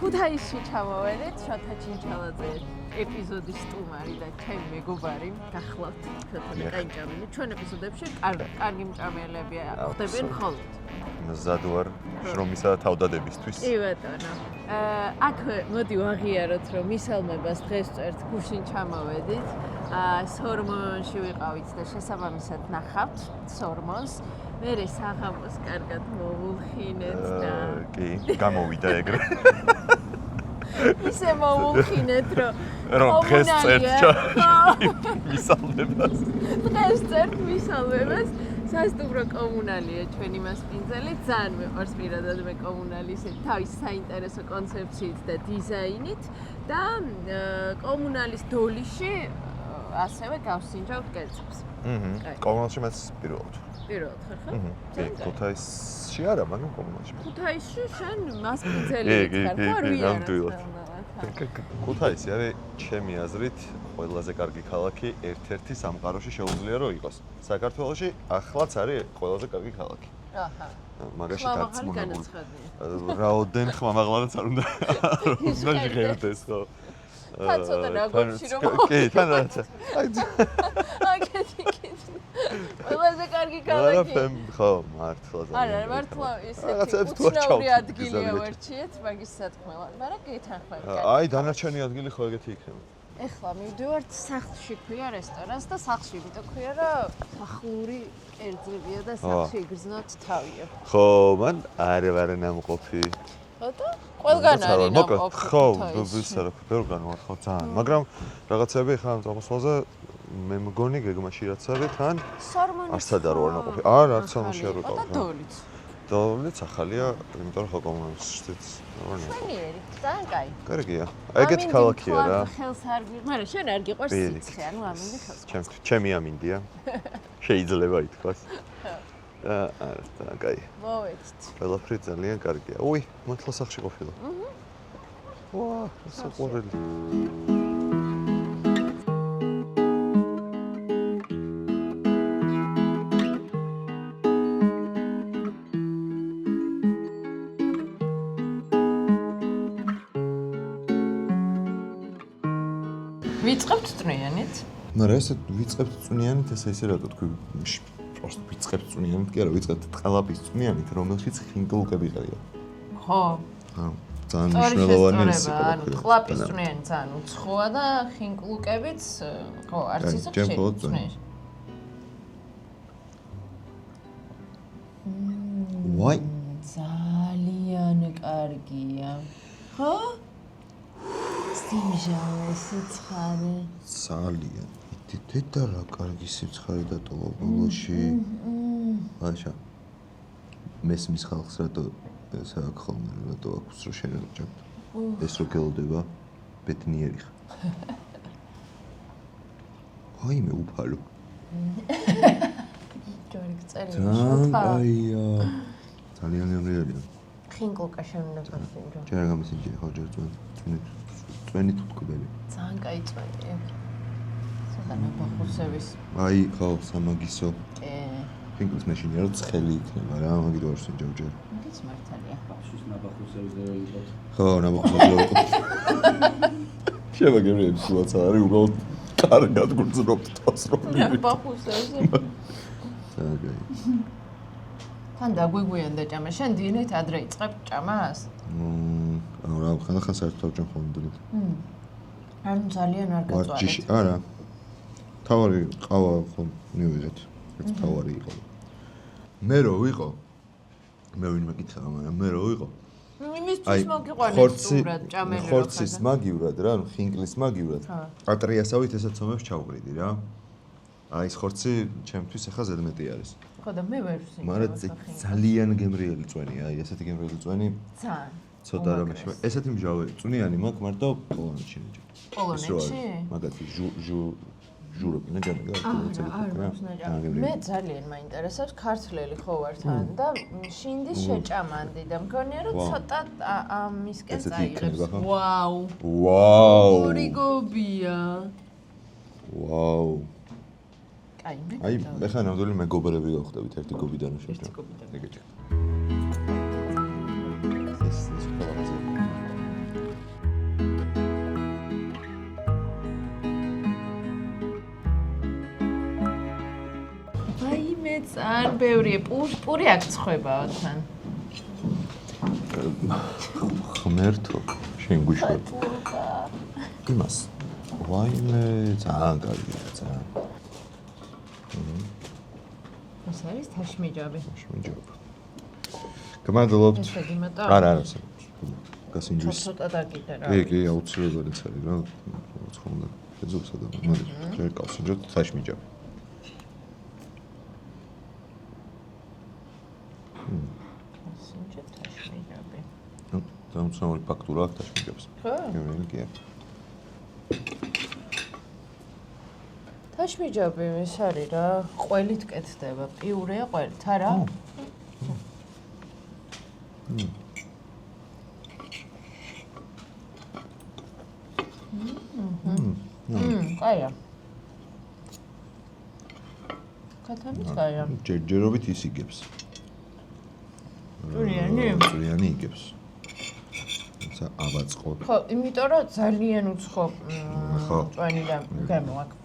ქუთაისში ჩამოვედით შოთა ჩინჩალაძე ეპიზოდის სტუმარი და ჩემი მეგობარი გახლავთ შოთა კაინჭამელი. ჩვენ ეპიზოდებში კარგი მჭამელები ხდებიან მხოლოდ. მზად ვარ შრომისა და თავდადებისთვის. კი ბატონო. აქ მოდი ვაღიაროთ რომ მისალმებას დღეს წერთ გუშინ ჩამოვედით. სორმონში ვიყავით და შესაბამისად ნახავთ სორმონს. მერე საღამოს კარგად მოვულხინეთ და კი, გამოვიდა ეგრე. ისე მოვულხინეთ რომ დღეს წერთ მისალმებას. დღეს წერთ მისალმებას. სასტუმრო კომუნალია ჩვენი მასპინძელი, ძალიან მეყვარს პირადად მე კომუნალი ისე თავის საინტერესო კონცეფციით და დიზაინით და კომუნალის დოლიში ასევე გავსინჯავთ კერძებს. კომუნალში მას პირველად. პირველად ხარ ხო? კი, ქუთაისში არა, მაგრამ კომუნალში. ქუთაისში შენ მასპინძელი ხარ ხო? ნამდვილად. ქუთაისი არის ჩემი აზრით ყველაზე კარგი ქალაქი ერთ-ერთი სამყაროში შეუძლია რომ იყოს. საქართველოში ახლაც არის ყველაზე კარგი ქალაქი. აჰა. მაგაში დარწმუნებული. რაოდენ ხმამაღლანაც არ უნდა ჟღერდეს ხო? თან ცოტა ნაგებში რომ კი, თან რაცა. აკეთი. ყველაზე კარგი ქალაქი. ხო, მართლა ძალიან. არა, მართლა ისეთი უცნაური ადგილია ვერჩიეთ მაგის სათქმელად, მაგრამ გითანხმებ. აი, დანარჩენი ადგილი ხო ეგეთი იქნება. ეხლა მივდივართ სახლში ქვია რესტორანს და სახლში იმიტომ ქვია რომ სახლური კერძებია და სახლში იგრძნოთ თავია. ხო, მან არ ვარ ნამყოფი. ხოდა? ყველგან არის ნამყოფი. ხო, ვისაუბრებ, ყველგან ვარ ხო ძალიან, მაგრამ რაღაცები ხა ამ წამოსვლაზე მე მგონი გეგმაში რაც არის თან არცად არ ვარ ნაყოფი. არა, არც ამაში არ ვიყავ. და დოლიც. დოლიც ახალია, იმიტომ რომ ხო კომუნისტიც. შენიერი, ძალიან კაი. კარგია. ეგეთი ქალაქია რა. ხელს არ გიყ, მაგრამ შენ არ გიყვარს სიცხე, ანუ ამინდი ხელს. ჩემი ამინდია. შეიძლება ითქვას. არა, ძალიან კაი. მოვედით. ყველაფერი ძალიან კარგია. უი, მართლა სახლში ყოფილა. ვა, საყვარელი. ვიწყებთ წვნიანით? მაგრამ ესე ვიწყებთ წვნიანით, ესე რატო თქვი? просто ვიწყებთ წვნიანით, კი არა, ვიწყებთ ტყალაპის წვნიანით, რომელშიც ხინკლუკები ყრია. ხო. ხო, ძალიან მნიშვნელოვანი ისაა. ანუ ტყლაპის წვნიანი ძალიან უცხოა და ხინკლუკებიც ხო, არც ისე ხშირია. ვაი, ძალიან კარგია. ხო? სიმჟავე, სიცხარე. ძალიან. დედა რა კარგი სიცხარე დატოვა ბოლოში. ვაშა. მესმის ხალხს რატო ესე აქ ხოლმე რატო აქვს რო შენერჯებთ. ეს რო გელოდება ბედნიერი ხარ. აი მე უფალო. ჯორი გწერი. ძალიან ძალიან რეალია. ხინკლუკა შემნებასინჯო. ჯერ გამისინჯე ხო ჯერ წვენით თუთკბელი. ძალიან კაი წვენია. ცოტა ნაბახუსების. აი ხო სამაგისო. კი. ხინკლის მეშინია რომ ცხელი იქნება რა, მაგით ვარ სინჯავ ჯერ. ის მართალია. შუს ნაბახუსების და ვიყოთ. ხო, ნაბახუსები ვიყოთ. შემაგერებს სულაც არის, უბრალოდ კარგად გრძნობთ თავს რომ. ნაბახუსები. აგაი. თან დაგვიგვიან და ჭამა. შენ დინით ადრე იწყებ ჭამას? რა, ხანდახან საერთოდ ჭამ ხოლმე. ანუ ძალიან არ გაწვავთ. არა. თავარი ყავა ხო მივიღეთ. ეს თავარი იყო. მე რო ვიყო. მე ვინმე კითხა, მაგრამ მე რო ვიყო. იმისთვის მოგიყვანეთ სტუმრად ჭამელი. ხორცის მაგივრად რა, ანუ ხინკლის მაგივრად. ატრიასავით ესეც ომებს ჩავყრიდი რა. აი ეს ხორცი ჩემთვის ახლა ზედმეტი არის. ხო და მე ვერ ვსინჯავ. მაგრამ ძალიან გემრიელი წვენია, აი ესეთი გემრიელი წვენი. ძალიან. ცოტა რამეში. ესეთი მჟავე წვნიანი მაქვს, მარტო პოლონეთში ნიჭი. პოლონეთში? მაგათი ჟუროკინა ჯამი მე ძალიან მაინტერესებს ქართლელი ხო ვარ თან და შინდის შეჭამანდი და მგონია რომ ცოტა ამისკენ წაიღებს. ვაუ. ვაუ. ორი გობია. ვაუ. აი მე ხან ნამდვილი მეგობრები გავხდებით ერთი გობიდან შეჭამ. ერთი გობიდან. ეგეთი. ძალიან ბევრი პური აქ ცხებაო თან. ხმერთო, შენ გუშვებ. იმას. ვაიმე, ძალიან კარგია, ძალიან. ეს არის თაშმიჯაბი. თაშმიჯაბი. გმადლობთ. არა, გასინჯვის. ცოტა დაგიდე რა. კი, აუცილებელიც არის რა. ცხონდა. ეძებსა და მოდი. ჯერ გავსინჯოთ თაშმიჯაბი. დამცნაური ფაქტურა აქვს თაშმიჯებს. ხო? კი. თაშმიჯაბი ეს არის რა, ყველით კეთდება. პიურეა ყველით, არა? კაია. კათამიც კაია. ჯერჯერობით ის იგებს. წვრიანი იგებს. აბაწყო. ხო, იმიტომ რომ ძალიან უცხო წვენი და გემო აქვს.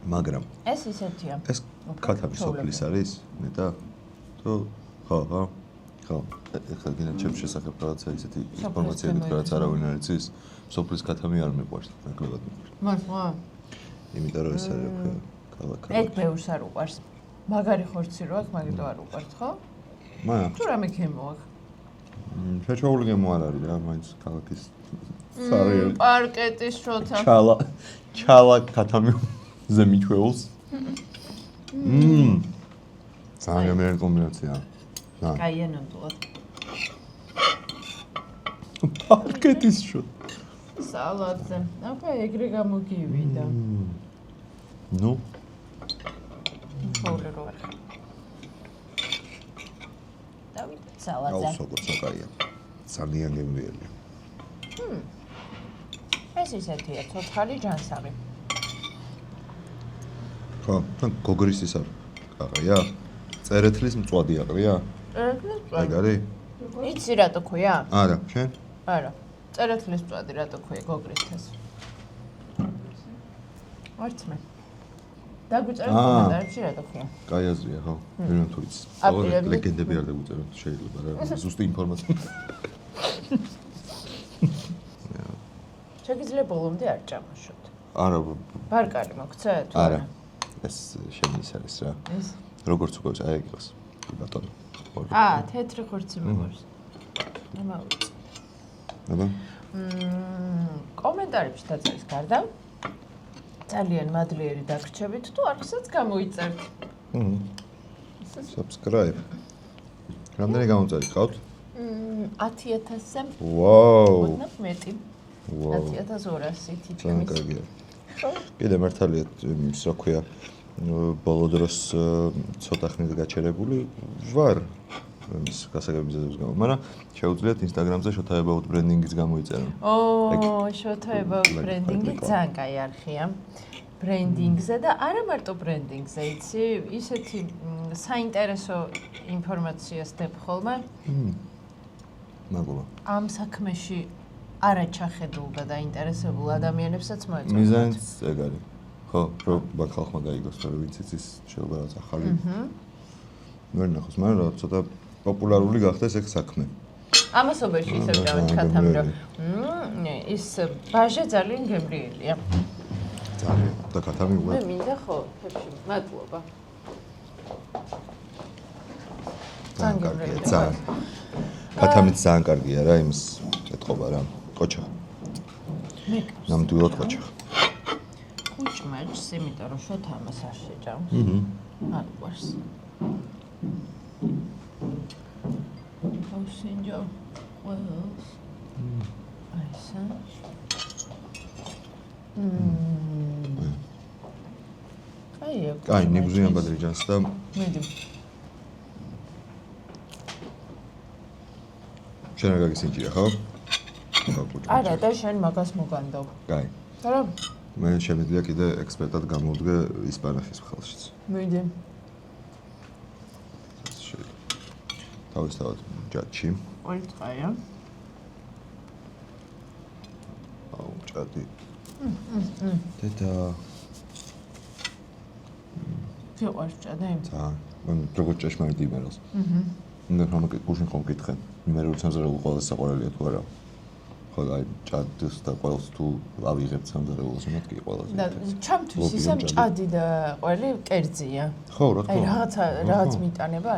მაგრამ ეს ისეთია. ეს ქათამი სოფლის არის? ნეტა? თუ ხო. ეხლა გინდა ჩემს შესახებ რაღაცა ისეთი ინფორმაციები რაც არავინ არ იცის. სოფლის ქათამი არ მიყვარს, ნაკლებად მიყვარს. მართლა? იმიტომ რომ ეს არის ქალაქი. ეგ ბევრს არ უყვარს. მაგარი ხორცი რო აქვს, მაგიტო არ უყვარს, ხო? თუ რამე გემო აქვს? შეჩაული გემო არ არის რა, მაინც ქალაქის სარიელი. პარკეტის შოთა. ჩალა ქათამი ზე მიჩვეულს. ძალიან გამერენ კომბინაცია. კაია ნამდვილად. პარკეტის შოთა. სალატზე. აბა ეგრე გამოგივიდა. ნუ. ხოლმე რო არ ხარ. სალატზე. აუსოგოცა კაია. ძალიან გემრიელია. ეს ისეთია, ცოცხალი ჯანსაღი. ხო, გოგრის ის აყრია? წერეთლის მწვადი აყრია? წერეთლის მწვადი. ეგ არის? იცი რატო ქვია? არა, შენ? არა. წერეთლის მწვადი რატო ქვია გოგრისთეს? არც მე. დაგვიწერეთ კომენტარებში რატო ქვია? კაი აზრია, ხო. ვერა თუ იცი. ალბათ ლეგენდები არ დაგვიწეროთ, შეიძლება რა. ზუსტი ინფორმაცია. შეგიძლია ბოლომდე არ ჭამაშოთ. არა. ბარკალი მოგცეთ? არა. ეს შენი ის არის რა. ეს? როგორც უკვე აი ეგ იყოს. ბატონო. თეთრი ხორცი მიყვარს. ამავე. აბა. კომენტარებში დაწერის გარდა ძალიან მადლიერი დაგრჩებით თუ არხსაც გამოიწერთ. Subscribe. რამდენი გამოწერით ყავთ? 10,000-ზე. ვაუ. მოდნა მეტი. 10,200 თითქმის. კარგია. კიდე მართალია ის რა ქვია ბოლო დროს ცოტა ხნით გაჩერებული ვარ ის გასაგებების გამო, მაგრამ შეუძლიათ Instagram-ზე Shota About Branding-ის გამოიწერონ. Shota About Branding-ი ძალიან კაი არხია. ბრენდინგზე და არა მარტო ბრენდინგზე, იცი, ისეთი საინტერესო ინფორმაციას დებ ხოლმე. მაგოლა. ამ საქმეში არაჩახედულ და დაინტერესებულ ადამიანებსაც მოეწონათ. მიზანიც ეგ არის. ხო, რომ ხალხმა გაიგოს, რომ ვინც იცის შეიძლება რაღაც ახალი. ვერ ნახოს, მაგრამ რა ცოტა პოპულარული გახდეს ეგ საქმე. ამასობაში ისევ დავით ქათამი რომ ის ბაჟე ძალიან გემრიელია. ძალიან და ქათამი უყურე. მე მინდა ხო, ფებში, მადლობა. ძალიან კარგია, ძალიან. ქათამიც ძალიან კარგია რა, იმის ეთყობა რა. კოჩა. ნამდვილად კოჩა. კუჭმაჭს, იმიტომ რომ შოთა ამას არ შეჭამს. არ უყვარს. აუსინჯო. ყველას. აი ესა. აი, ნიგზიან ბადრიჯანს და მიდი. შენ რა გაგისინჯია, ხო? არა, და შენ მაგას მოგანდავ. კაი. არა, მე შემიძლია კიდე ექსპერტად გამოვდგე ისპანეთის მხალშიც. მიდი. თავისთავად ჯაჭი. ორი წყაია. აუ, ჭადი. დედა. ფიყვარს ჭადი? ძალიან. მან როგორც ჭეშმარიტი იმერელს. უნდა რომ გუშინ ხომ გითხენ. იმერელი სამზარეულო ყველაზე საყვარელია თუ არა? ხო, აი, ჭადს და ყველს თუ ავიღებთ სამზარეულოს, მეთქი ყველაზე. და ჩამთვის ისე ჭადი და ყველი კერძია. ხო, რა თქმა უნდა. აი, რაღაც მიტანება?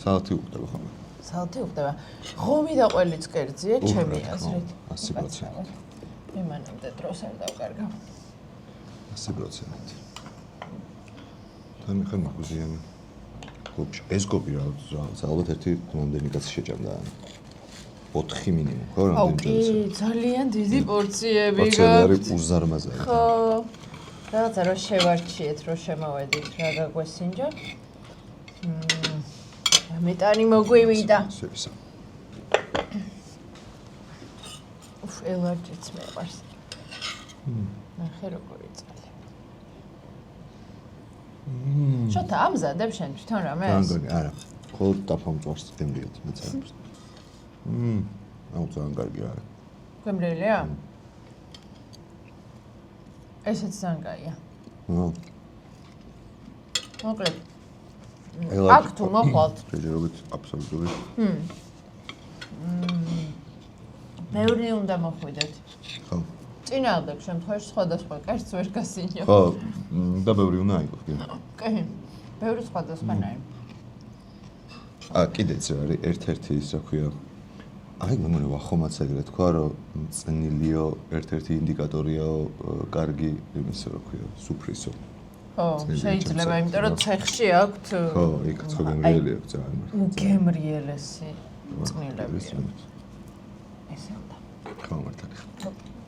სალათი უხდება ხოლმე. სალათი უხდება. ღომი და ყველიც კერძია, ჩემი აზრით. 100%. მე მანამდე დროს არ დავკარგავ. 100%. და მე ხარ მოგზიანი. გობში. ეს გობი რა, ალბათ ერთი რამდენი კაცი შეჭამდა. 4 მინიმუმ, ხო, რამდენი ჯერა. კი, ძალიან დიდი პორციები გაქვს. პორციები არის უზარმაზარი. ხო. რაღაცა რო შევარჩიეთ, რო შემოვედით, რა გაგვესინჯა. მეტანი მოგვივიდა. სევისა. უფ, ელარჯიც მეყვარს. ნახე როგორი წალი. შოთა ამზადებ შენ თვითონ რამეს? განგონი, არა. ხოლმე დაფამწვარს გემრიელთ მეც არის. აუ ძალიან კარგი არის. გემრიელია? ესეც ძალიან კაია. მოკლედ. აქ თუ მოხვალთ. ჯერჯერობით აბსოლუტური. მეურნე უნდა მოხვიდეთ. ხო. წინააღმდეგ შემთხვევაში სხვადასხვა კერძს ვერ გასინჯო. ხო, და ბევრი უნდა იყოს, კი. კი. ბევრი სხვადასხვანაირი. კიდეც რა არის ერთ-ერთი ის რა ქვია. აი მეგონა ხომაც ეგრე თქვა რომ წნილიო ერთ-ერთი ინდიკატორია კარგი იმისა რა ქვია სუფრისო. ხო, შეიძლება, იმიტომ რომ ცეხში აქვთ ხო, იქ გემრიელი აქვს ძალიან. გემრიელესი წნილები. ესე უნდა. ხო, მართალი.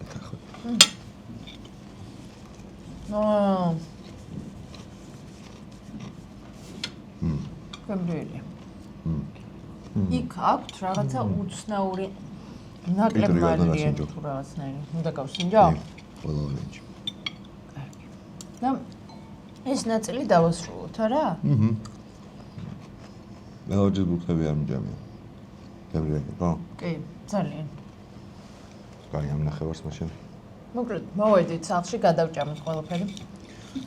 ეთახო. გემრიელი. იქ აქვთ რაღაცა უცნაური ნაკლებმარია თუ რაღაცნაირი. უნდა გავსინჯო? ყველა ვინჩი. კარგი. და ეს ნაწილი დავასრულოთ, არა? მეოჯის ბუქები არ მჯამია. გემრიელი, ხო? კი, ძალიან. კაი, ამ ნახევარს მაშინ. მოკლედ, მოვედით სახლში, გადავჭამეთ ყველაფერი.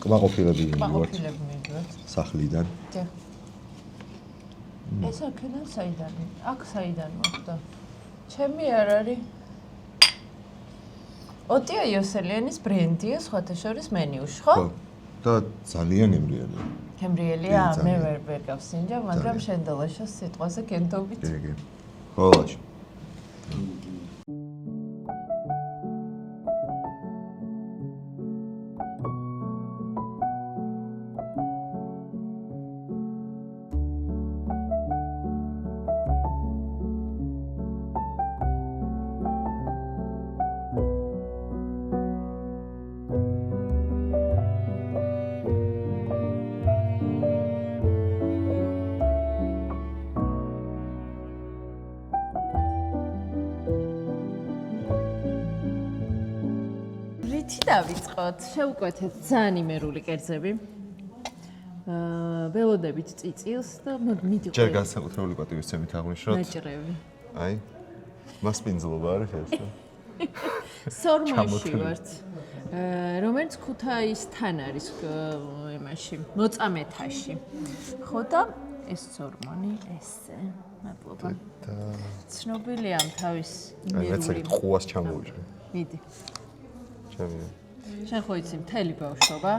კმაყოფილები მივიღოთ. კმაყოფილები მივიღოთ. სახლიდან. დიახ. ეს აქედან საიდან? აქ საიდან მოხდა? ჩემი არ არის. ოტია იოსელიანის ბრენდია სხვათა შორის მენიუში, ხო? ხო. და ძალიან ემრიელია. გემრიელია? მე ვერ გავსინჯა, მაგრამ შენ დალაშოს სიტყვაზე გენდობით. კი. ხოლმე. დავიწყოთ. შევუკვეთეთ ძალიან იმერული კერძები. ველოდებით წიწილს და მიდიყვეთ. ჯერ განსაკუთრებული პატივისცემით აღნიშნოთ. ნაჭრევი. აი. მასპინძლობა არის ეს. სორმოში ვართ. რომელიც ქუთაისთან არის იმაში, მოწამეთაში. ხო და ეს სორმონი ესე. მადლობა. ცნობილია ამ თავის იმერული. აი, ყუას ჩამოვიჭრე. მიდი. ჩამოვიჭრე. შენ ხო იცი მთელი ბავშვობა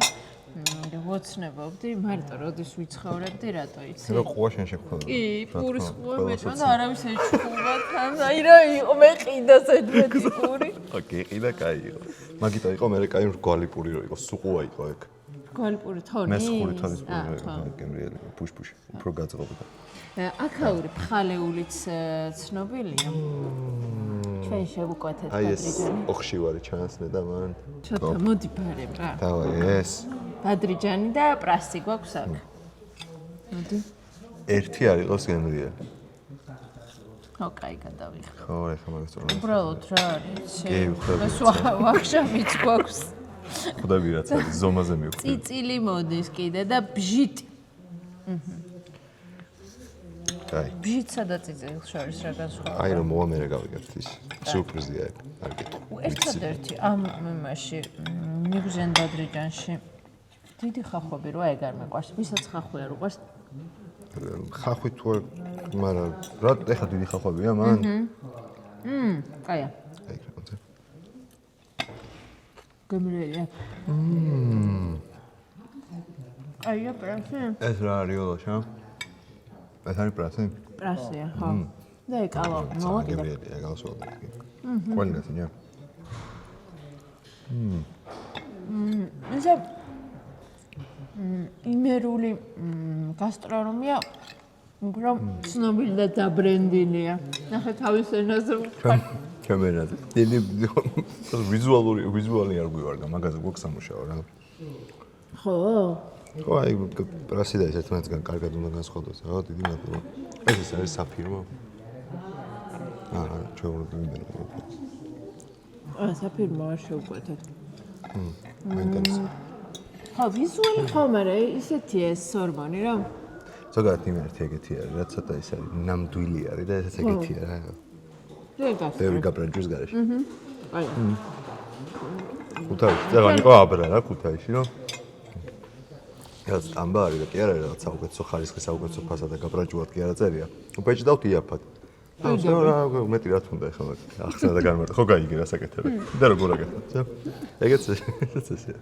ვოცნებობდი, მარტო როდის ვიცხოვრებდი, რატო იცი? რა ყუა შენ შეხვდა? კი, პურის ყუა მეჭმა და არავის ეჩხუბა თან. აი რა იყო, მე ყიდა ზედმეტი პური. ოკეი, ყიდა კაი იყო. მაგიტო იყო მე კაი რგვალი პური რო იყო, სუყუა იყო ეგ. გვალპური თონის. მესხური თონის გემრიელი პუშ-პუში უფრო გაძღობდა. აქაური ფხალეულიც ცნობილია. ჩვენ შევუკვეთეთ ბადრიჯანი. აი ეს ოხშივარი ჩანსნე და მან. ცოტა მოდი ბარემ რა. დავაი ეს. ბადრიჯანი და პრასი გვაქვს აქ. მოდი. ერთი არ იყოს გემრიელი. ხო, კაი გადავიღე. ხო, ეხლა მაგას ვწორ. უბრალოდ რა არის? კი, ხვდები. ვახშამიც გვაქვს. ხვდები რაც არის, ზომაზე მივხვდი. წიწილი მოდის კიდე და ბჟიტი. აი. ბჟიტსა და წიწილს შორის რა განსხვავება? აი რომ მოვა მე რა გავიგებთ ის. სიურპრიზია ეგ. არ გეტყვი. ერთადერთი ამ იმაში მიგზენ ბადრიჯანში დიდი ხახვები რა ეგ არ მეყვარს. ვისაც ხახვი არ უყვარს? ხახვი თუ მაგრამ რა ეხა დიდი ხახვებია მან? კაია. აი რა კონცე. გემრიელია. კაია პრასი? ეს რა არის ოლოშა? ეს არის პრასი? პრასია, ხო. და ეკალა, მოვა კიდე. გემრიელია, გავსვლა. ყველგან ძია. ესე იმერული გასტრონომია უფრო ცნობილი და დაბრენდილია. ნახე თავის ენაზე ვთქვა. ჩემენაზე. ვიზუალი არ გვივარდა, მაგაზე გვაქვს სამუშაო რა. ხო? ხო, აი პრასი და ეს ერთმანეთსგან კარგად უნდა განსხვავდეს. რა, დიდი მადლობა. ეს არის საფირმო. ჩვეულებრივი. საფირმო არ შევკვეთეთ. მაინტერესებს. ხო, ვიზუალი ხომ არა, ისეთია ეს სორმონი რა. ზოგადად იმერთი ეგეთი არის, რაც ცოტა ის არის, ნამდვილი არის და ესეც ეგეთია რა. ბევრი გაბრანჯვის გარეშე. აი. ქუთაისში, ზეგან იყო აბრა რა ქუთაისში, რომ ეს სტამბა არის და კი არა რაღაც საუკეთესო ხარისხის საუკეთესო ფასად და გაბრანჯულად კი არა წერია. უპეჭდავთ იაფად. ასე რა მეტი რა თქმა უნდა ახლა ახსნა და განმარტო. ხო გაიგე რა საკეთებ. და როგორ აკეთებ? ეგეც ესეა.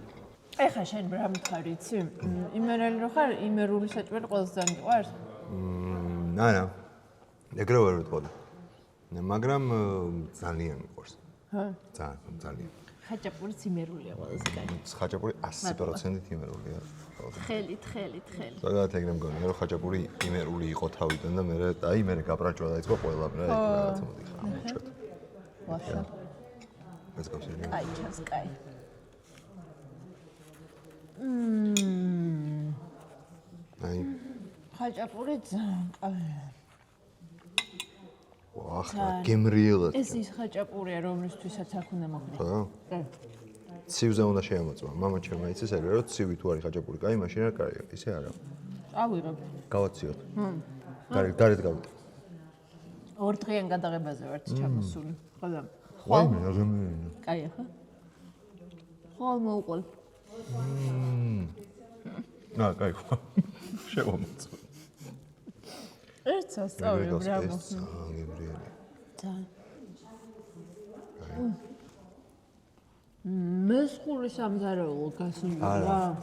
ეხა შენ რა მითხარი, იცი? იმერელი რო ხარ, იმერული საჭმელი ყველაზე ძალიან გიყვარს? არა. ეგრე ვერ ვიტყოდი. მაგრამ ძალიან მიყვარს. ჰა? ძალიან. ხაჭაპურიც იმერულია ყველაზე კაი. ხაჭაპური 100%-ით იმერულია. თხელი. ზოგადად ეგრე მგონია, რომ ხაჭაპური იმერული იყო თავიდან და მე გაბრაჭვა დაიწყო ყველა რა იქ რაღაცა მოდი ხარ მოჩვეთ. ვაშა. ეს გავსერია. კაი, ჩანს კაი. აი. ხაჭაპური ძალიან კაია. ახლა გემრიელად. ეს ის ხაჭაპურია, რომლისთვისაც აქ უნდა მოხდეს. ხო? ცივზე უნდა შეამოწმა. მამა ჩემმა იცის ეგრე, რომ ცივი თუ არის ხაჭაპური, კაი, მაშინ არ კაია. ისე არა. ავიღებ. გავაციოთ. გარეთ გავიდე. ორ დღიან გადაღებაზე ვართ ჩამოსული. ხოლმე. ვაიმე, რა გემრიელია. კაია ხო? ხოლმე უყოლ. კაი ხო. შევამოწმე. ერთ სასწავლო ბრავო. გემრიელია. ძალიან. მესხური სამზარეულო გასული რა.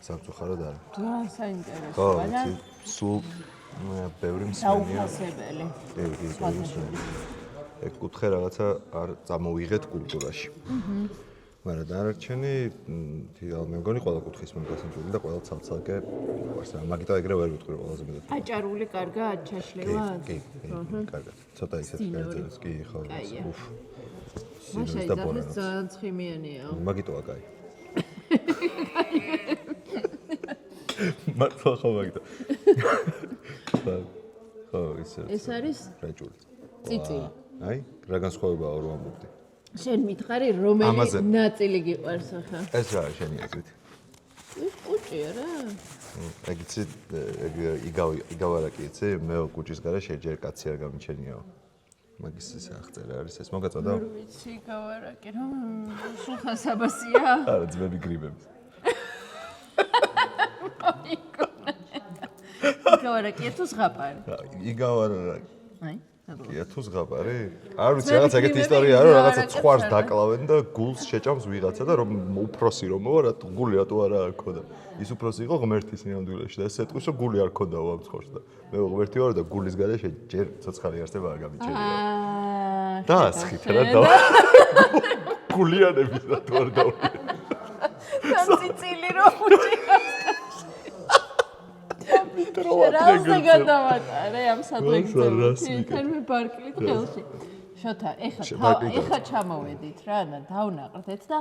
სამწუხაროდ არა. ძალიან საინტერესო ხო, და სულ ბევრი მსმენია. დაუფასებელი. ეგ კუთხე რაღაცა არ წამოვიღეთ კულტურაში. მაგრამ დანარჩენი მე მგონი ყველა კუთხის მოგასინჯული და ყველა ცალ-ცალკე ვარს რა. მაგიტო ეგრე ვერ ვიტყვი ყველაზე მეტად. აჭარული კარგად ჩაშლევა? კი, კარგად. ცოტა ისეთ გაიძებს კი, ხო. უფ. მაშა იძახეს ძალიან ცხიმიანია. მაგიტოა კაი. მართლა ხო მაგიტო. ხო, ისე. ეს არის რაჭული. წიწილი. აი, რა განსხვავებაა ორი ამბობდი. შენ მითხარი რომელი ნაწილი გიყვარს ახლა? ეს რა არის შენი აზრით? ეს კუჭია რა. ეგ იცი, იგავარაკი იცი, მე კუჭის გარეშე ჯერ კაცი არ გამიჩენიაო. მაგის ეს აღწერა არის ეს მოგაწოდა? ვერ ვიცი იგავარაკი რომ სულხან საბასია? არა, ძმები გრიბები. იგავარაკია თუ ზღაპარი? იგავარაკი. აი, ნაბოლო. კი, თუ ზღაპარი? არ ვიცი, რაღაც ეგეთი ისტორია არის, რაღაცა ცხვარს დაკლავენ და გულს შეჭამს ვიღაცა და რომ უფროსი რომ მოვა, გული რატო არა ქონდა. ის უფროსი იყო ღმერთის ნამდვილეში და ეს ეთქვის რომ გული არ ქონდაო ამ ცხვარს და მე ღმერთი ვარ და გულის გარეშე ჯერ ცოცხალი არსება არ გამიჩენია. და ასხით რა და გულიანების რატო არ დავდე. ციცილი რომ უჭირავს. რაზე გადავატარე ამ სადღეგრძელოში? თან მე ბარკლით ხელში. შოთა, ეხა ჩამოვედით რა და დავნაყრდეთ და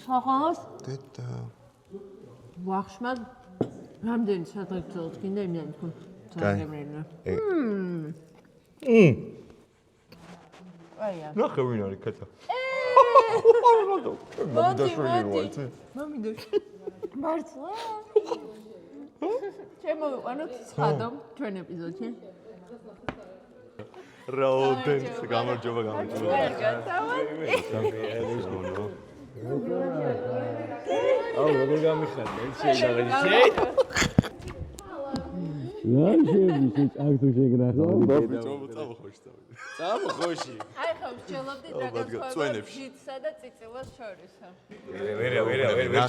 საღამოს დედა ვახშმად რამდენი სადღეგრძელოთ გინდა იმდენი თქვენ წაგემრინა. აია. ნახე ვინ არის კატა. მომიდოშ. მართლა? შემოვიყვანოთ ცხადო ჩვენ ეპიზოდში. რაოდენს გამარჯობა. კარგად, დავარ. აუ როგორ გამიხარდა ეს შეიძლება ლაშები აქ თუ შეგნახო წამოხოში აი ხო ვშელობდით რაღაც წვენებში ჟიტსა და წიწილას შორისო ვერ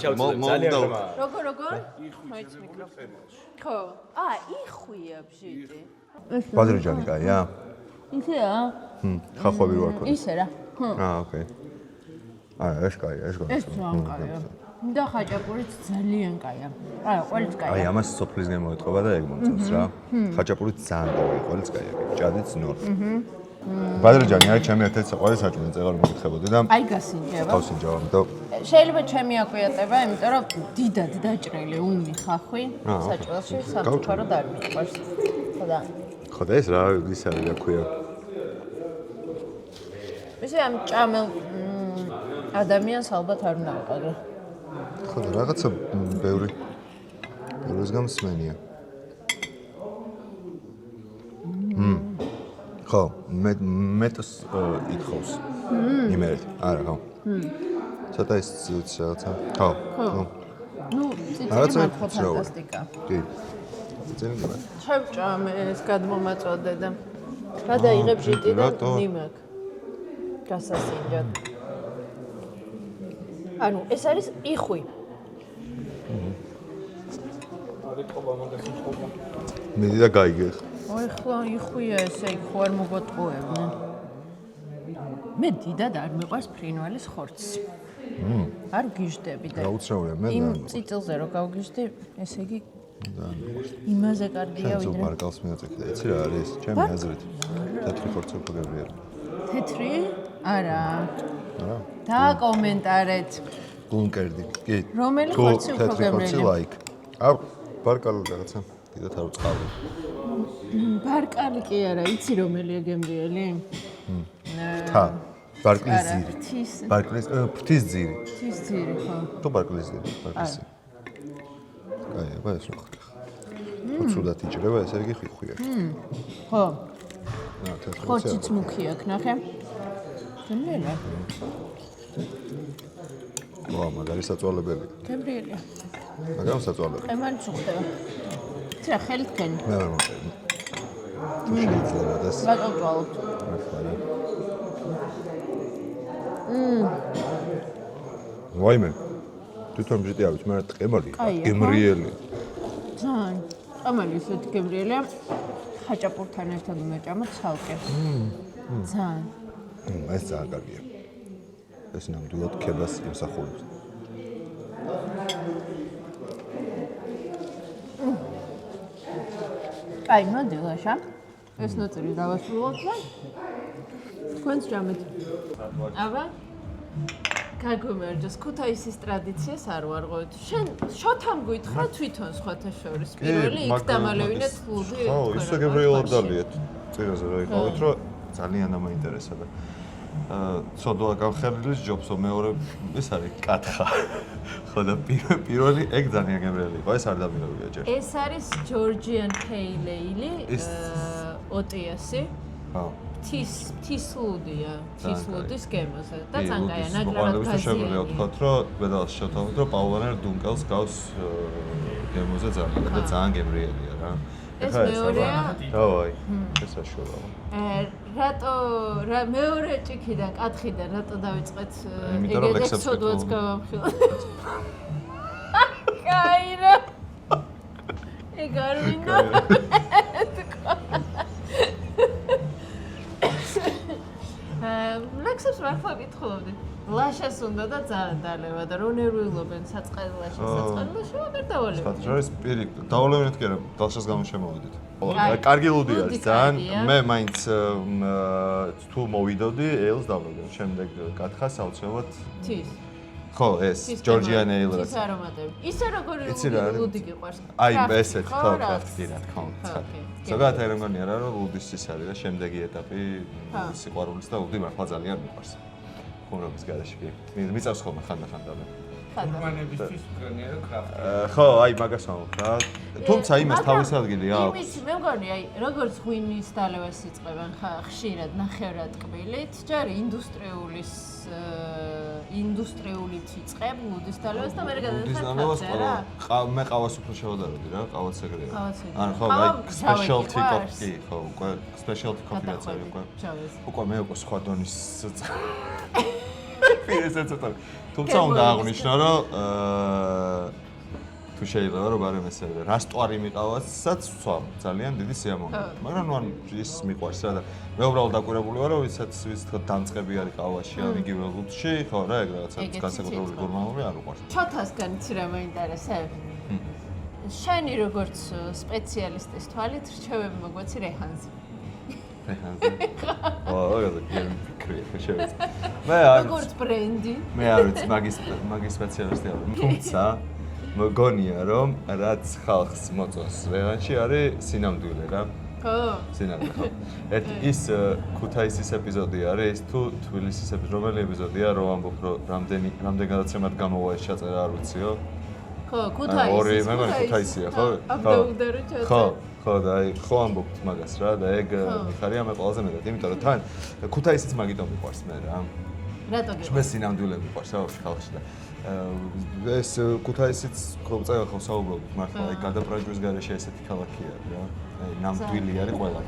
ჩავწევ ძალიან ხმა როგორ მოიც მიკროფონი ხო იხვია ბჟიტი ბადრიჯანი კაია ისეა ხახვები რო აქვს ისე რა ოკეი ეს კაია ეს კაია და ხაჭაპურიც ძალიან კაია. აი, ყველიც კაია. აი, ამას სოფლის გამოეთყობა და ეგ მომწონს რა. ხაჭაპურიც ძალიან კაია, ყველიც კაია. ჭადიც ნორ. ბადრიჯანი არის ჩემი ერთ-ერთი ყველა საჭმელი წეღარ მოგიხებოდი და აი გასინჯება. გავსინჯავ, ამიტომ შეიძლება ჩემი აკვიატება, იმიტომ რომ დიდად დაჭრილი უნი ხახვი საჭმელში სამწუხარო არ მიყვარს. ხოდა. ხოდა ეს რა ის არის რა ქვია. ისე ამ ჭამელ ადამიანს ალბათ არ უნდა აყადო. ხოდა რაღაცა ბევრის გამსმენია. ხო, მეტს ითხოვს. იმერეთ, არა, ხო. ცოტა ის რაღაცა. ხო. ნუ ციცი ფანტასტიკა. კი. ციცი ნებად. შევჭამე ეს გადმომაწოდე და გადაიღებ ჟიტი და ნიმაკ. გასასინჯად. ანუ ეს არის იხვი. მიდი და გაიგე. ой, ხო, იხვია ესე, ხო არ მოგოტყუებდნენ. მე დიდად არ მიყვარს ფრინველის ხორცი. არ გიჟდები და გაუცრაულია მე და იმ წიწილზე რო გავგიჟდი, ესე იგი იმაზე კარგია ვიდრე. ვიდრე. ბარკალს მიაწექი და იცი რა არის? ჩემი აზრით. თეთრი ხორცი უფრო გებრიელი. თეთრი? არა. არა? დააკომენტარეთ. გუნკერდი. კი. რომელი ხორცი უფრო თეთრი ხორცი გებრიელი? ლაიქ. აუ, ბარკალი რაღაცა. კიდევ არ ვწყავდი. ბარკალი კი არა, იცი რომელია გემრიელი? თა. ბარკლის ძირი. ღვთის. ბარკლის ღვთის ძირი. ღვთის ძირი, ხო. თუ ბარკლის ძირი, ბარკლის ძირი. კაი, აბა ეს რა ხარ. ხოცრუდად იჭრება, ესე იგი ხვიხვია. ხო. რა, თეთრი ხორციც მუქი აქვს, ნახე. გემრიელია. ვა, მაგარი საწვალებელი. გემრიელია. მაგრამ საწვალებელი. ყემალიც უხდება. ცირა ხელით კენი. მე ვერ მომწევი. თუ შეიძლება და ეს ვაკავწვალოთ. ვაიმე. თვითონ ბჟიტი არის, მაგრამ ტყემალი, კაია, ხო? გემრიელი. ძალიან. ყემალი ისეთი გემრიელია. ხაჭაპურთან ერთად უმეჭამა ცალკე. ძალიან. ეს ძალიან კარგია. ეს ნამდვილად ქებას იმსახურებს. კაი, მოდი ლაშა. ეს ნაწილი დავასრულოთ და თქვენს ჯამეთ. აბა. გაგვიმარჯოს, ქუთაისის ტრადიციას არ ვარღვევთ. შენ შოთამ გითხრა თვითონ სხვათა შორის. პირველი იქ დამალევინეთ კლუბი. ხო, ისე გებრიელად დალიეთ. წირაზე რა იყავით, რომ ძალიან დამაინტერესა და ცოდვა გავხერილი ჯობსო მეორე ეს არის კათხა. ხო და პირველი ეგ ძალიან გემრიელი იყო, ეს არ დამილევია ჯერ. ეს არის ჯორჯიან პეილეილი, ოტიასი. ხო. თისლუდია, თისლუდის გემოზე და ძალიან ნაკლებად გაზიანია. შეგვიძლია ვთქვათ, რომ ბედალს შევთავაზოთ, რომ პაულანერ დუნკელს გავს გემოზე ძალიან გემრიელია რა. ეს მეორეა. დავაი. ეს საშუალოა. რატო მეორე ჭიქიდან, კათხიდან რატო დავიწყეთ იმიტომ რომ ლექსებს ცოდვაც გავამხილოთ. კაი რა. ეგ არ მინდა. ლექსებს მართლა კითხულობდი. ლაშას უნდა და ძალიან დალევა და რო ნერვიულობენ საწყელაში, ვერ დავალევთ. ხაჭარის პირი დავალევნით კი არა, დალშას გამო შემოვიდით. კარგი ლუდი არის ძალიან. მე მაინც თუ მოვიდოდი, ეილს დავლებდი. შემდეგ კათხას აუცილებლად თის. ხო, ეს ჯორჯიან ეილ რაც. ის არომატები. ისე როგორი ლუდი გიყვარს. აი, ესეთ ხო, კრაფტი რა თქმა უნდა. ზოგადად აი მგონია რა, რომ ლუდის ის არის და შემდეგი ეტაპი სიყვარულის და ლუდი მართლა ძალიან მიყვარს. ხუმრობის გარეშე კი. მიწევს ხოლმე ხანდახანდავე. გურმანებისთვის მგონია რომ კრაფტი. ხო, აი მაგას ვამბობ რა. თუმცა იმას თავის ადგილი აქვს. იმის მე მგონი აი როგორც ღვინის დალევას იწყებენ ხშირად ნახევრად კბილით, ჯერ ინდუსტრიულით იწყებ ლუდის დალევას და მე გადაწყობ. მე ყავას უფრო შევადაროდი რა, ყავაც ეგრეა. ანუ ხო, აი specialty coffee, ხო, უკვე specialty coffee რაც არის უკვე. უკვე მე უკვე სხვა დონის პირესაც ცოტა. თუმცა უნდა აღვნიშნო, რომ თუ შეიძლება რომ ბარემ ესე რასტვარი მიყავასაც ვცვამ, ძალიან დიდი სიამოვნებით. მაგრამ ნუ ან ის მიყვარს რა და მე უბრალოდ დაკვირებული ვარ, რომ ვისაც თქო დამწყები არის ყავაში, ან იგივე ლუდში, ხო რა, ეგ რაღაცა განსაკუთრებული გურმანული არ უყვარს. ჩოთასგან იცი რა მაინტერესებს? შენი როგორც სპეციალისტის თვალით რჩევები მოგვეცი რეჰანზე. რეჰანზე. გენ ფიქრია, შევეცი. მე არ როგორც ბრენდი. მე არ ვიცი მაგის სპეციალისტი არ ვარ. თუმცა მგონია რომ რაც ხალხს მოწონს რეჰანში არის სინამდვილე რა. ხო. სინამდვილე ხო. ის ქუთაისის ეპიზოდი არის თუ თბილისის ეპიზოდი, რომელი ეპიზოდია რომ ამბობ რომ რამდენადაცემად გამოვა ეს ჩაწერა არ ვიციო. ხო, ქუთაისი. ორი მე მგონი ქუთაისია ხო? ხო. ხო და აი ხო ამბობთ მაგას რა და ეგ მიხარია მე ყველაზე მეტად, იმიტომ რომ თან ქუთაისიც მაგიტომ მიყვარს მე რა. რატო გიყვარს? მე სინამდვილე მიყვარს რა ხალხში და ეს ქუთაისიც ხო წაიღო ხო საუბრობთ მართლა აი გადაპროექტის გარეშე ესეთი ქალაქია რა. აი ნამდვილი არის ყველა.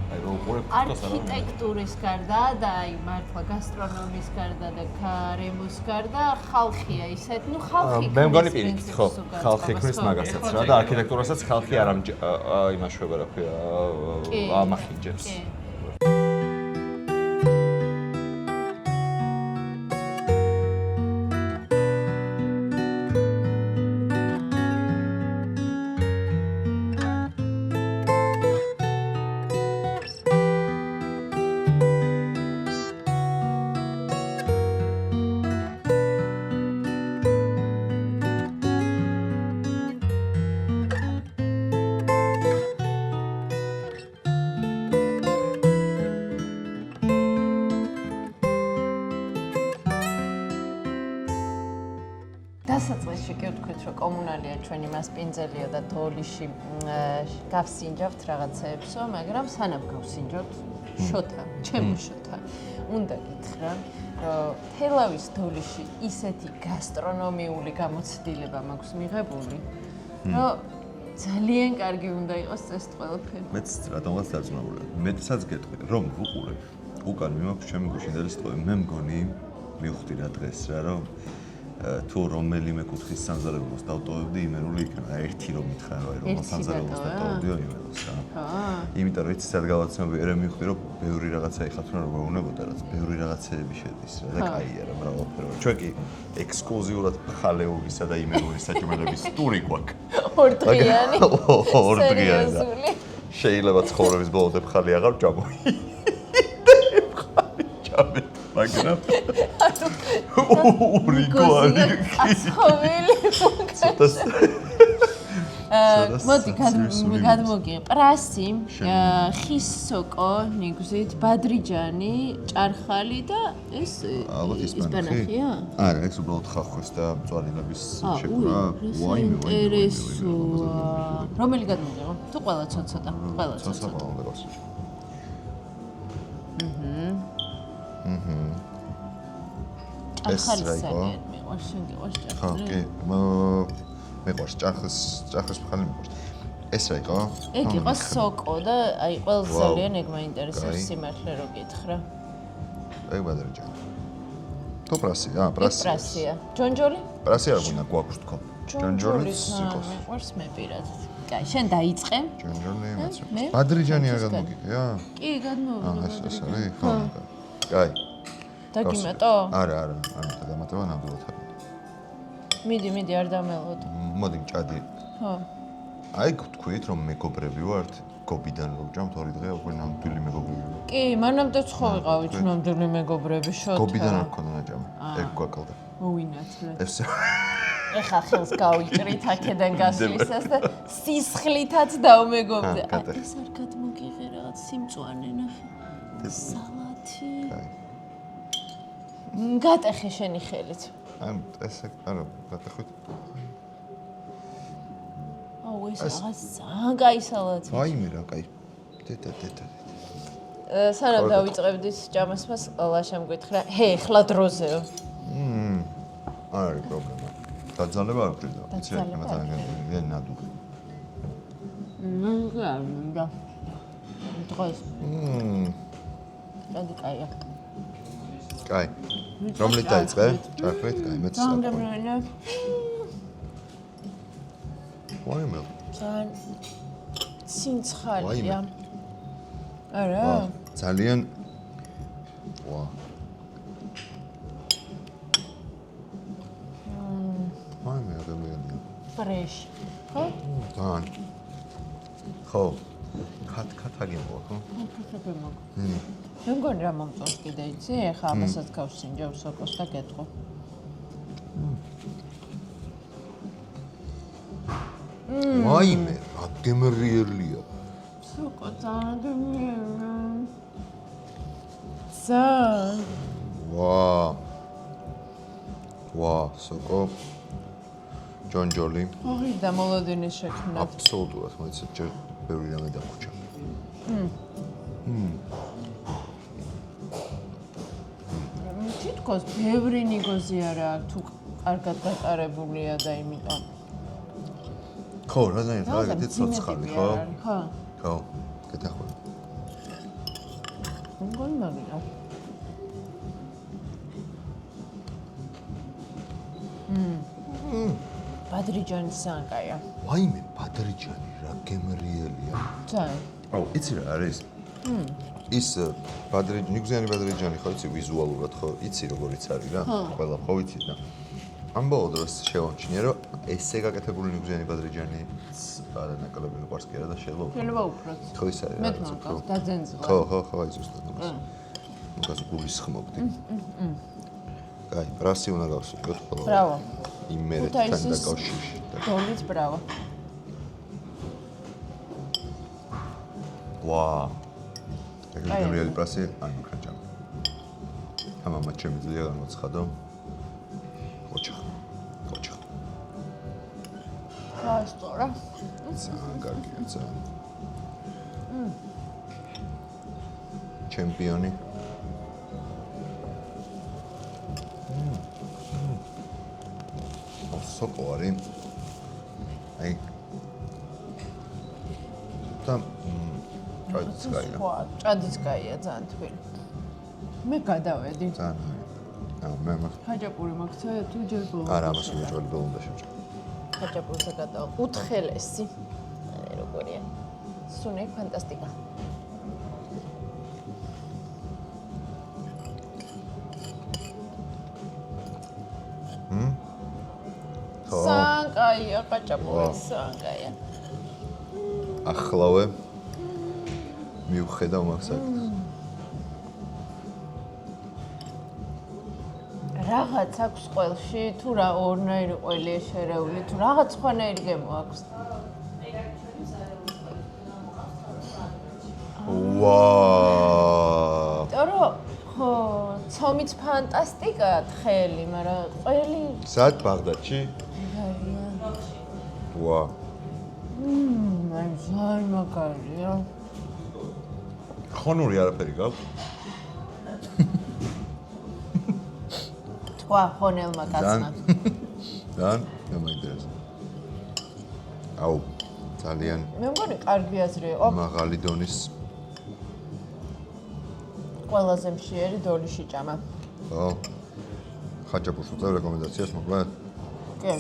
აი რო უყურებ ფოტოს არა. არქიტექტურის გარდა და აი მართლა გასტრონომიის გარდა და გარემოს გარდა ხალხია ისეთ, ნუ ხალხი მე მგონი პირიქით ხო, ხალხი ქმნის მაგასაც რა და არქიტექტურასაც ხალხი არ იმაშვება რა ქვია, ამახინჯებს. დასაწყისში კი ვთქვით, რომ კომუნალია ჩვენი მასპინძელია და დოლიში გავსინჯავთ რაღაცეებსო, მაგრამ სანამ გავსინჯავთ, შოთა, ჩემო შოთა, უნდა გითხრა, რომ თელავის დოლიში ისეთი გასტრონომიული გამოცდილება მაქვს მიღებული, რომ ძალიან კარგი უნდა იყოს ეს ყველაფერი. მეც რატომღაც დარწმუნებული ვარ. მეცაც გეტყვი, რომ ვუყურებ. უკან მიმაქვს ჩემი გუშინდელი სტოები. მე მგონი მივხვდი რა დღეს რა, რომ თუ რომელიმე კუთხის სამზარეულოს დავტოვებდი, იმერული იქნება. ერთი რომ მითხრა, რომ რომელ სამზარეულოს დავტოვებდიო იმერულს რა. იმიტომ რომ იცით გავაცნობი, ერე მივხვდი, რომ ბევრი რაღაცა იხათრა რომ უნებოდა, რაც ბევრი რაღაცეები შედის რა და კაია რა, მრავალფეროვანი. ჩვენ კი ექსკლუზიურად ხალეულისა და იმერულის საჭმელების ტური გვაქვს. ორდღიანი. ორდღიანი. შეიძლება ცხოვრების ბოლომდე ხალი აღარ ჭამოი. მაგრამ ურიგოანი მოდი გადმოგი პრასი, ხის სოკო, ნიგზით, ბადრიჯანი, ჭარხალი და ეს ისპანახია? არა, ეს უბრალოდ ხახვის და მწვალინების შეკრა. ვაიმე, ინტერესოა. რომელი გადმოგიღო? თუ ყველა ცოტა, ყველა ცოტა. ჭარხალი ძალიან მიყვარს, შენ გიყვარს ჭარხალი? ხო, კი. მიყვარს ჭარხის მხარი მიყვარს. ეს რა იყო? ეგ იყო სოკო და აი ყველს ძალიან ეგ მაინტერესებს სიმართლე რო გითხრა. ეგ ბადრიჯანი. თუ პრასია? პრასია. ჯონჯოლი? პრასია არ გინდა გვაქვს თქო. ჯონჯოლიც იყოს. მიყვარს მე პირადად. კაი, შენ დაიწყე? ჯონჯოლი მეც. ბადრიჯანი არ გადმოგიყია? კი, გადმოვიდა. ეს არის? ხო. კაი. დაგიმატო? არა, დამატება ნამდვილად არ. მიდი, არ დამელოდ. მოდი მჭადი. ხო. აი გთქვით რომ მეგობრები ვართ, გობიდან რო ვჭამთ 2 დღე უკვე ნამდვილი მეგობრები ვართ. კი, მანამდე ხო ვიყავით ნამდვილი მეგობრები, შოთა. გობიდან არ გქონდა ნაჭამი. ეგ გვაკლდა. მოვინაცვლე. ეს ეხა ხელს გავიკრით აქედან გასვლისას და სისხლითაც დავმეგობრე. ეს არ გადმოგიღე რაღაც სიმწვანე ნახე. სალათი. კაი. გატეხე შენი ხელით. ან ესე არა, გატეხვით. აუ ეს რაღაც ძალიან კაი სალათი. ვაიმე რა, კაი. დედა. სანამ დავიწყებდი ჭამას მას ლაშამ გითხრა, ხლა დროზეო. არ არის პრობლემა. დაძალება არ გჭირდა. იცი რა, ძალიან ნადუხი. და დღეს. დადი კაია. კაი. რომლით დაიწყე? ჭარბით, კაი, მეც. გამგემრინა. ვაიმე. ძალიან ცინცხალია. არა? ძალიან ვა. ვაიმე, ადამიანია. ფრეშ. ხო? ძალიან. ხო. ქათაგი მოყვა, ხო? ქათაგი მოყვა. მე მგონი რა მომწონს კიდე იცი? ეხა აბასაც გავსინჯავ სოკოს და გეტყო. ვაიმე, რა გემრიელია. სოკო ძალიან. ვა, სოკო. ჯონჯოლი. ოღი და მოლოდინის შექმნა. აბსოლუტურად, მოიცა ჯერ ბევრი რამე დაგხვჭა. თითქოს ბევრი ნიგოზი არა აქვს თუ კარგად გატარებულია და იმიტომ. ხო, რადგან რაღაცა ცოცხალი, ხო? ხო, გეთახმები. მგონი მაგია. ბადრიჯანი სანკაია. ვაიმე, ბადრიჯანი რა გემრიელია. ძალიან. აუ, იცი რა არის? ის ნიგვზიანი ბადრიჯანი ხო იცი ვიზუალურად ხო იცი როგორიც არის რა? ყველა ხო ვიცი და ამ ბოლო დროს შევამჩნიე რომ ესე გაკეთებული ნიგვზიანი ბადრიჯანი არანაკლები მიყვარს კი არა და შეიძლება უფროთ. ხო ის არის მე თვითონ დაძენძღვა. ხო აი ზუსტად მაგას გულისხმობდი. კაი, პრასი უნდა გავსულიოთ ხოლმე. ბრავო. იმერეთთან დაკავშირში. დოლით ბრავო. ვა. ეგრე პრასი არ მქრაჭამ. ამამა ჩემი ძლია გამოცხადო. ოჩა. გასწორა. ძალიან კარგია, ძალიან. ჩემპიონი. სოკო არის. აი. там ჭადიც კაია ძალიან თბილი. მე გადავედი. ძალიან. აუ მე ხაჭაპური მაგცა თუ ჯერ ბოლოს. არა, ამას უჯვარი ბოლომდე შევჭამ. ხაჭაპურზე გადავა. უთხელესი. როგორია. სუნე ფანტასტიკა. სანკაია ხაჭაპური, სანკაია. ახლავე მიუხედავ მაგ საკითხს. რაღაც აქვს ყველში, თუ რა ორნაირი ყველია შერეული, თუ რაღაც სხვანაირი გემო აქვს. ვაუ. ტორო, ხო, ცომიც ფანტასტიკაა თხელი, მაგრამ ყველი სად ბაღდადში? ვა. აი ძალიან მაგარია. ხონური არაფერი გაქვს? თქვა ხონელმა კაცმა. ძალიან გამაინტერესა. აუ, ძალიან მე მგონი კარგი აზრი იყო. მაღალი დონის. ყველაზე მშიერი დოლიში ჭამა. ხო. ხაჭაპურს უწევ რეკომენდაციას მოკლედ? კი.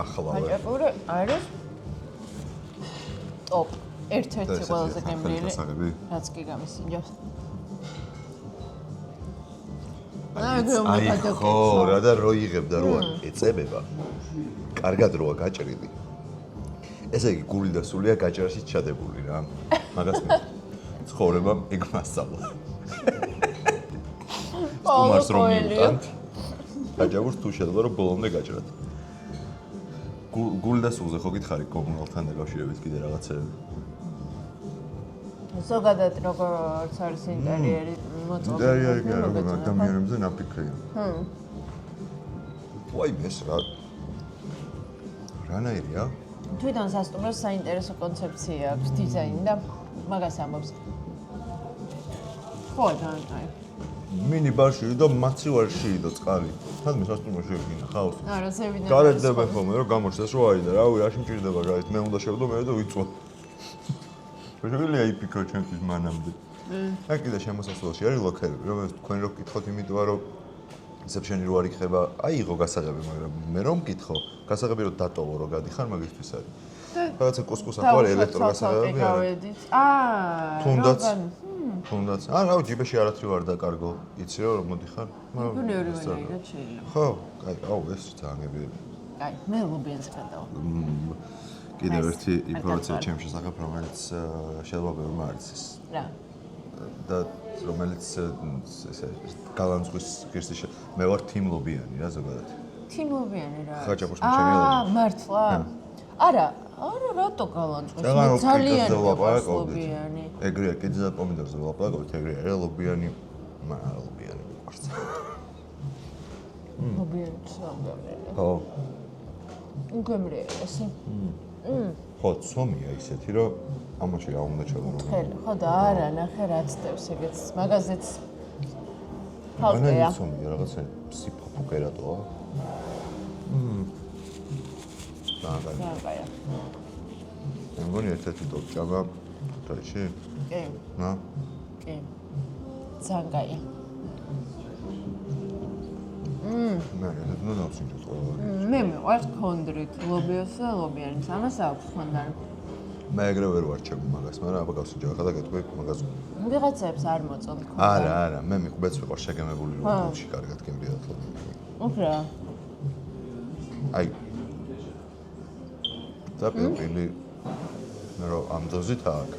ახლავე. ხაჭაპური არის ტოპ. ერთ-ერთი ყველაზე გემრიელი. რაც კი გამისინჯავს. აი ხო რა და რო იღებდა რო ეწებება კარგად როა გაჭრილი ესე იგი გული და სულია გაჭრაში ჩადებული რა მაგას მე ცხოვრებამ ეგ მასწავლა სტუმარს რომ მივყავთ გაჭაბურს თუ შეიძლება რომ ბოლომდე გაჭრათ გული და სულზე ხო გითხარი კომუნალთან დაკავშირებით კიდე რაღაცები ზოგადად როგორც არის ინტერიერი მოწყობილი ინტერიერი ადამიანებზე ნაფიქრია ვაიმე ეს რანაირია თვითონ სასტუმროს საინტერესო კონცეფცია აქვს დიზაინი და მაგას ამბობს ხო ძალიან მინი ბარში და მაცივარში და წყალი თან მე სასტუმროში გინდა ხავს არა ზევიდან გარეთდება ხოლმე რომ გამოჩნდეს რო აი და რავი რა შემჭირდება გაით მე უნდა შევდო მე და ვიწვა შეიძლება იფიქრო ჩემთვის მანამდე აი კიდე შემოსასვლელში არის ლოქერები რომ თქვენ რო გკითხოთ იმიტომ რომ რესეფშენი რო არ იქნება აიღო გასაღები მაგრამ მე რომ მკითხო გასაღები რო დატოვო რო გადიხარ მაგისთვის არის რაღაცა კუსკუს ახალ ელექტროგასაღები არის თუნდაც რა ჯიბეში არათრი ვარ დაკარგო იცი რომ მოდიხარ ბუნიური ვენაირად შეიძლება ხო კაი აუ ეს ძალიან გებიერი კაი მე ლობიენს გადავა კიდევ ერთი ინფორმაცია ჩემს შესახებ რომელიც შეიძლება ბევრმა არ იცის რა და რომელიც ესე გალანძღვის ღირსი მე ვარ თიმ ლობიანი რა ზოგადად თიმ ლობიანი რა ხაჭაპურს მიჩემია მართლა არა რატო გალანძღვის მე ძალიან ლობიანი ეგრეა კიდე და პომიდორზე ვლაპარაკობთ ეგრეა ლობიანი მაგრამ ლობიანი მიყვარს ლობიანი ცნობილია ხო უგემრიელი ესე ხო ცომია ისეთი რომ ამაში რა უნდა ჩავარო ხო და არა ნახე რაც დევს ეგეც მაგაზეც ხალხია ცომია რაღაცა სიფაფუკე რატოა დააგაია მე მგონი ერთ-ერთი დოჭამა თაიში კი ნა კი ძალიან მე ნუ დავსინჯო ყველა მე მიყვარს კონდრით ლობიოს და ლობიანის ამას აქვს ხანდან მე ეგრე ვერ ვარჩევ მაგას მაგრამ აბა გავსინჯო ახლა და გეტყვი მაგას ვიღაცებს არ მოწონთ არა მე მიყვებს ვიყარ შეგემებული რომ გულში კარგად გემრიათ ოკრა აი და პირველი მე რომ ამ დოზით აქ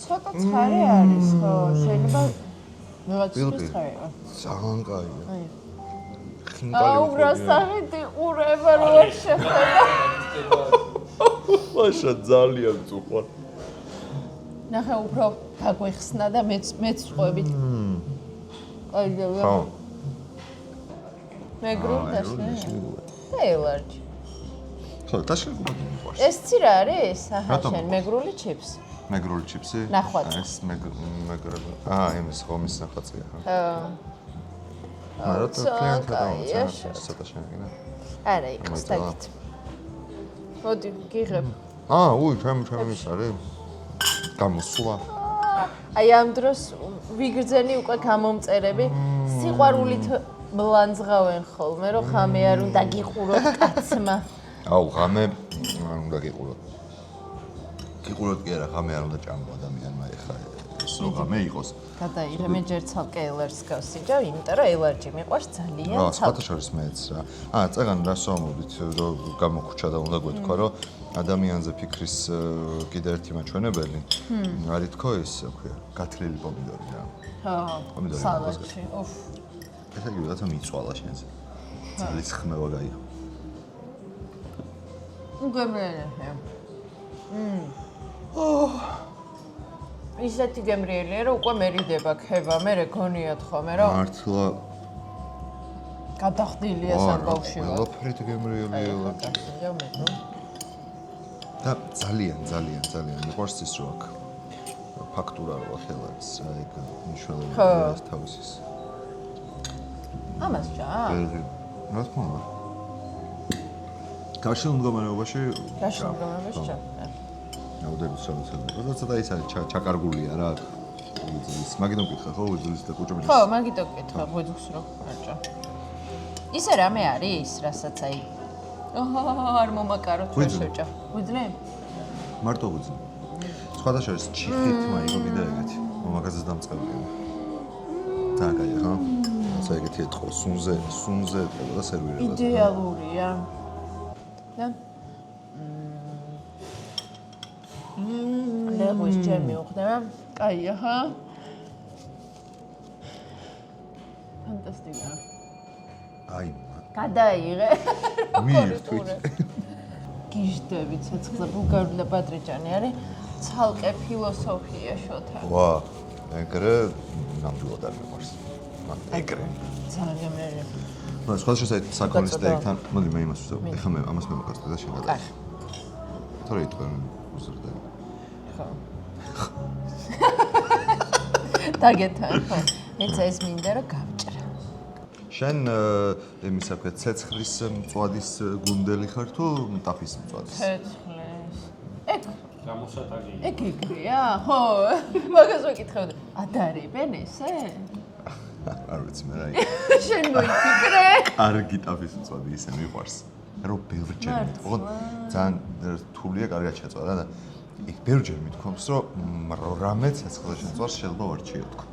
ცოტა ცხარე არის ხო შეიძლება ვიღაცის ცხარეა ძალიან კაია აი ხინკალი რა სახეთი ყურება რო არ შეხედა მაშა ძალიან წუხარ ნახე უფრო გაგვეხსნა და მეც წყვებით აი და ხო მე გრუნტაშე ელარჯი ხო ტაშკი მიყვარს ეს ცი რა არის აჰა მეგრული ჩიპს მეგრული ჩიპსი ნახვაწი ეს მეგრული იმის ხომის ნახვაწია ხო არა klientele ცოტა შეგინა არა იქს დაგით მოდი გიღებ უი ჩემი ის არის გამოსვლა აი ამ დროს ვიგრძენი უკვე გამომწერები სიყვარულით მლანძღავენ ხოლმე რომ ხამე არ უნდა გიყუროთ კაცმა აუ ხამე არ უნდა გიყუროთ გიყუროთ კი არა ხამე არ უნდა ჭამო ადამიანმა ეხლა ეს რო ხამე იყოს გადაიღე მე ჯერ ცალკე ელარჯს გავსინჯავ იმიტომ რომ ელარჯი მიყვარს ძალიან ცალკე სხვათა შორის მეც რა წეგან რას ვამბობთ რომ გამოგვჭა და უნდა გვეთქვა რომ ადამიანზე ფიქრის კიდე ერთი მაჩვენებელი არის თქო ის ქვია გათლილი პომიდორი რა ხო სალატში უფ ესე იგი რაცა მიწვალა შენზე ძალის ხმევა გაიღო უგემრიელია ისეთი გემრიელია რომ უკვე მერიდება ქება მე გონიათ ხოლმე რომ მართლა გადახდილია სამბავშვი ყველაფრით გემრიელია და ძალიან მიყვარს ის რო აქ ფაქტურა რო ახლა არის რა ეგ მნიშვნელოვანია ეს თავისის ამას ჯა რა თქმა უნდა გაშლილ მდგომარეობაში ჯა აუდერს შემოწმება როცა და ის არის ჩაკარგულია რა ის მაგითო მკითხა ხო უძლის და კუჭობილის ხო მაგითო მკითხა გვეძუს რო არჭა ისე რამე არის რასაც აი არ მომაკაროთ რა შეჭა ვიძლე მარტო ვიძლე სხვათა შორის ჩიხით მაიღო კიდე ეგეთი მომაგაზეს დამწყებია ძალიან კაია ხო რაღაცა ეგეთი ეთყო, სუნზე ეთყობა და სერვირება. იდეალურია. და ლეგვის ჯემი უხდება. კაია, ხა? ფანტასტიკა. აი, გადაიღე. მიირთვით. გიჟდები ცეცხლზე ბულგარული და ბადრიჯანი არის ცალკე ფილოსოფია შოთა. ვა, ეგრე ნამდვილად არ მიყვარს. ეგრე. ძალიან მერე. მაგრამ სხვა საქონლის სტეიკთან, მოდი მე იმას ვიზავ. ეხლა მე ამას მემოკასტე და შეგადე. კაი. თორე იტყვენ უზრდა. ხო. დაგეთან ხო. ეცა ეს მინდა რომ გავჭრა. შენ იმის აქ ცეცხლის მწვადის გუნდელი ხარ თუ ტაფის მწვადის? ცეცხლის. ეგ გამოსატანია. ეგ იგრია? ხო. მაგას ვეკითხავდი. ადარებენ ესე? არ ვიცი მე რა. შენ მოიფიქრე? კარგი ტაფის მწვადი ისე მიყვარს. რომ ბევრჯერ მithქო, ძალიან რთულია კარგად შეწვა და იქ ბევრჯერ მithქვამს რომ რამე ცეცხლზე შეწვარს შეიძლება ვარჩიო თქო.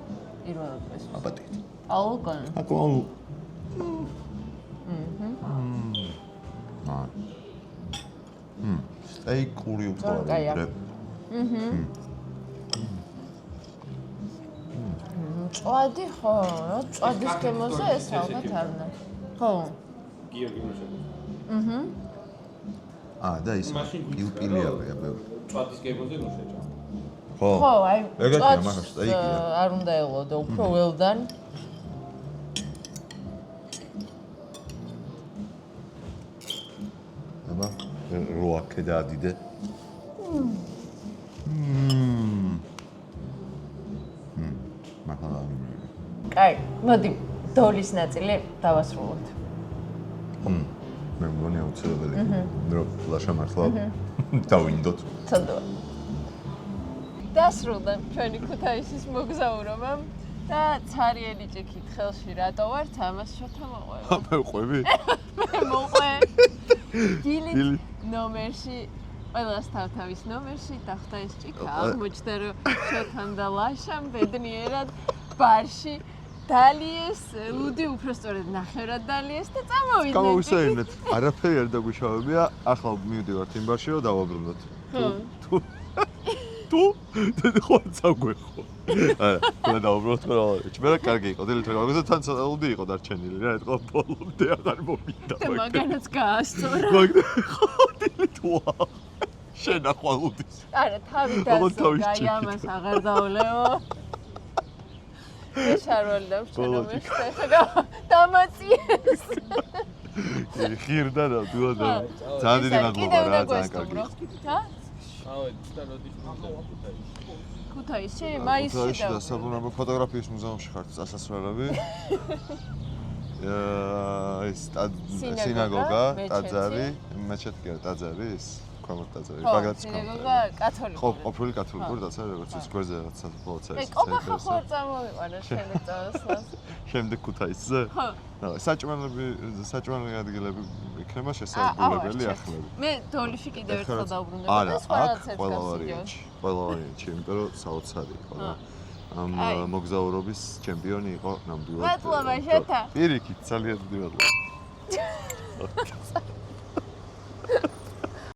პირველ დღეს. აბატი. ალგან. აკვალ. სტეიკური უფრო არა. მწვადი ხო, მწვადის გემოზე ეს ალბათ არ უნდა. ხო. გიორგი მოსაგები. და ის პილპილიავია ბევრი. მწვადის გემოზე მოსეჭა. ხო. ხო, აი ეგეთია მაგას სტეიკია. არ უნდა ელოდო, უფრო ველდან. აბა, როაქე დაადიდე. მახლა. კაი, მოდი დოლის ნაწილი დავასრულოთ. მე მგონი აუცილებელი. რომ ლაშა მართლა დავინდოთ. ცოდვა. დასრულდა ჩვენი ქუთაისის მოგზაურობა და ცარიელი ჭიქით ხელში რატო ვართ ამას შოთა მოყვება. მე ვყვები? მე მოყვე. დილით ნომერში ყველას თავთავის ნომერში დახვდა ეს ჭიქა აღმოჩნდა რომ შოთამ და ლაშამ ბედნიერად ბარში დალიეს ლუდი უბრალოდ ნახევრად დალიეს და წამოვიდნენ. გამოვისაინეთ. არაფერი არ დაგვიშავებია. ახლა მივდივართ იმ ბარში რომ დავაბრუნდოთ. თუ ხო წაგვეხო. არა, დავაბრუნდოთ რა. მე რა კარგი იყო. დილით რა მაგაზე თან ლუდი იყო დარჩენილი რა. ეთქო ბოლომდე აღარ მომიდა. და მაგანაც გაასწორა. ხო დილით ვა. შენ ახლა ლუდის. არა, თავი დასო, გაი ამას აღარ დაოლეო. ეშაროლ და შენომეს ხება დამაციეს. ხირდა და დუადა. ძალიან დიდი მადლობა რა, ძალიან კარგი. ჰა? ავედი და როდის მინდა ქუთაისში, მაისში და საბუნებო ფოტოგრაფიის მუზეუმში ხართ წასასვლელები. ეს სინაგოგა, ტაძარი, მეჩეთი კი არა, ტაძარი ის ქვემოთ ტაძარი, ბაგრატის ქვემოთ. სინაგოგა კათოლიკური. ხო, ყოფილი კათოლიკური ტაძარი, როგორც ის გვერდზე რაღაცა პოლიცია. მე ყოფილი ხო წარმოვიყარა შემდეგ წასვლას. შემდეგ ქუთაისზე? ხო. საჭმელი ადგილები იქნება შესაძლებელი ახლები. მე დოლიში კიდევ ერთხელ დავბრუნდება და სხვა რაღაცებს ყველა ვარიანტი, იმიტომ რომ საოცარი იყო და ამ მოგზაურობის ჩემპიონი იყო ნამდვილად. მადლობა შოთა. პირიქით ძალიან დიდი მადლობა.